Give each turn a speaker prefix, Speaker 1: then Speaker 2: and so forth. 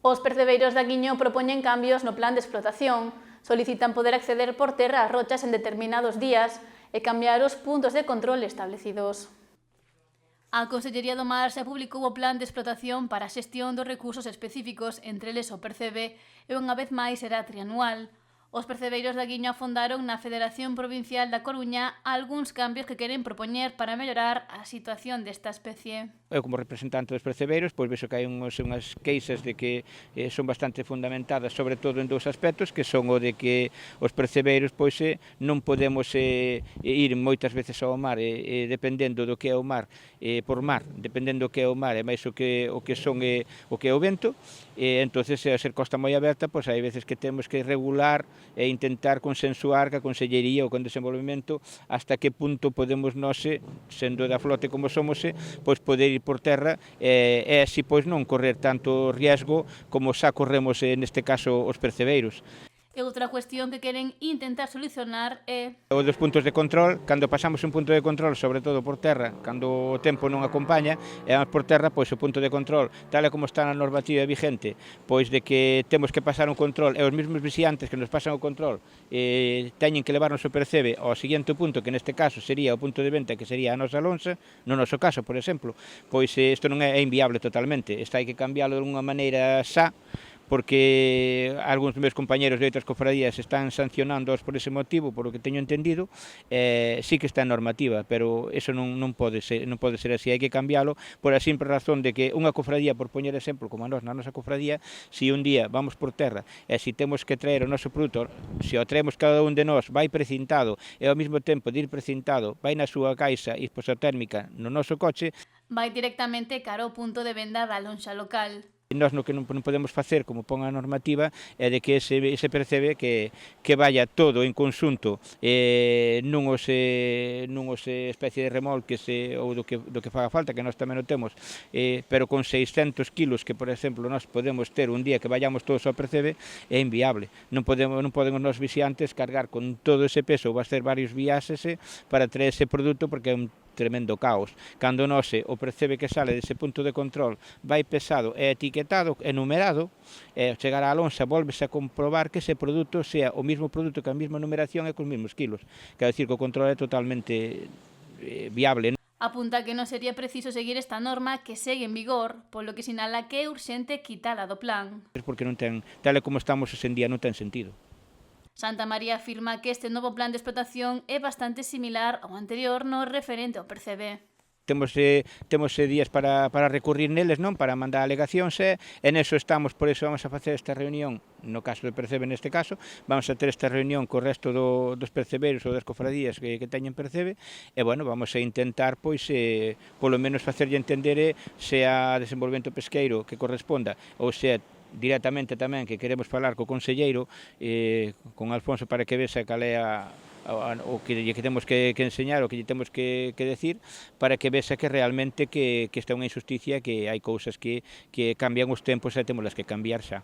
Speaker 1: Os percebeiros da Guiño propoñen cambios no plan de explotación, solicitan poder acceder por terra ás rochas en determinados días e cambiar os puntos de control establecidos. A Consellería do Mar xa publicou o plan de explotación para a xestión dos recursos específicos, entre eles o percebe, e unha vez máis será trianual. Os percebeiros da Guiño afondaron na Federación Provincial da Coruña algúns cambios que queren propoñer para mellorar a situación desta especie.
Speaker 2: Eu, como representante dos percebeiros, pois vexo que hai unhas queixas de que son bastante fundamentadas, sobre todo en dous aspectos, que son o de que os percebeiros pois non podemos ir moitas veces ao mar, dependendo do que é o mar, por mar, dependendo do que é o mar, e máis o que son o que é o vento, entonces, a ser costa moi aberta, pois hai veces que temos que regular e intentar consensuar ca Consellería ou con desenvolvemento hasta que punto podemos nós, sendo da flote como somos, pois poder ir por terra e así pois non correr tanto riesgo como xa corremos neste caso os percebeiros.
Speaker 1: E outra cuestión que queren intentar solucionar é
Speaker 2: o dos puntos de control. Cando pasamos un punto de control, sobre todo por terra, cando o tempo non acompaña, e vamos por terra, pois o punto de control, tal e como está na normativa vigente, pois de que temos que pasar un control, e os mesmos vixiantes que nos pasan o control teñen que levarnos o percebe ao seguinte punto, que neste caso sería o punto de venta, que sería a nosa lonxa, no noso caso, por exemplo, pois isto non é inviable totalmente, isto hai que cambiálo de unha maneira xa, porque algúns dos meus compañeros de outras cofradías están sancionándoos por ese motivo, por o que teño entendido, sí que está en normativa, pero eso non pode ser así, hai que cambiálo por a simple razón de que unha cofradía, por poñer exemplo, como a nós na nosa cofradía, se un día vamos por terra e se temos que traer o noso produto, se o traemos cada un de nós, vai precintado e ao mesmo tempo de ir precintado, vai na súa caixa isposotérmica no noso coche,
Speaker 1: vai directamente cara ao punto de venda da lonxa local.
Speaker 2: Nós no que non podemos facer, como pon a normativa, é de que se percebe que vaya todo en conxunto nunhos especie de remolques ou do que faga falta, que nós tamén o temos, pero con 600 kilos que, por exemplo, nós podemos ter un día que vayamos todos ao percebe, é inviable. Non podemos nos vixiantes cargar con todo ese peso, ou hacer varios viaxes para traer ese produto, porque é un tremendo caos. Cando nós o percebe que sale dese punto de control vai pesado e etiquetado e numerado, chegar á lonxa volvese a comprobar que ese produto sea o mesmo produto que a mesma numeración e cos mesmos kilos. Quer decir que o control é totalmente viable.
Speaker 1: Apunta que non sería preciso seguir esta norma que segue en vigor, polo que sinala que é urxente quitala do plan.
Speaker 2: Porque non ten, tal e como estamos hoxe en día, non ten sentido.
Speaker 1: Santa María afirma que este novo plan de explotación é bastante similar ao anterior no referente ao percebe.
Speaker 2: Temos días para recurrir neles, non, para mandar alegacións, e neso estamos, por iso vamos a facer esta reunión, no caso do percebe neste caso, vamos a ter esta reunión co resto dos percebeiros ou das cofradías que teñen percebe, e, bueno, vamos a intentar, pois, polo menos facerlle entender se a desenvolvemento pesqueiro que corresponda, ou se directamente tamén que queremos falar co conselleiro, con Alfonso, para que vexa cal é o que temos que enseñar, o que lle temos que decir, para que vexa que realmente que esta é unha injusticia, que hai cousas que cambian os tempos e temos que cambiar xa.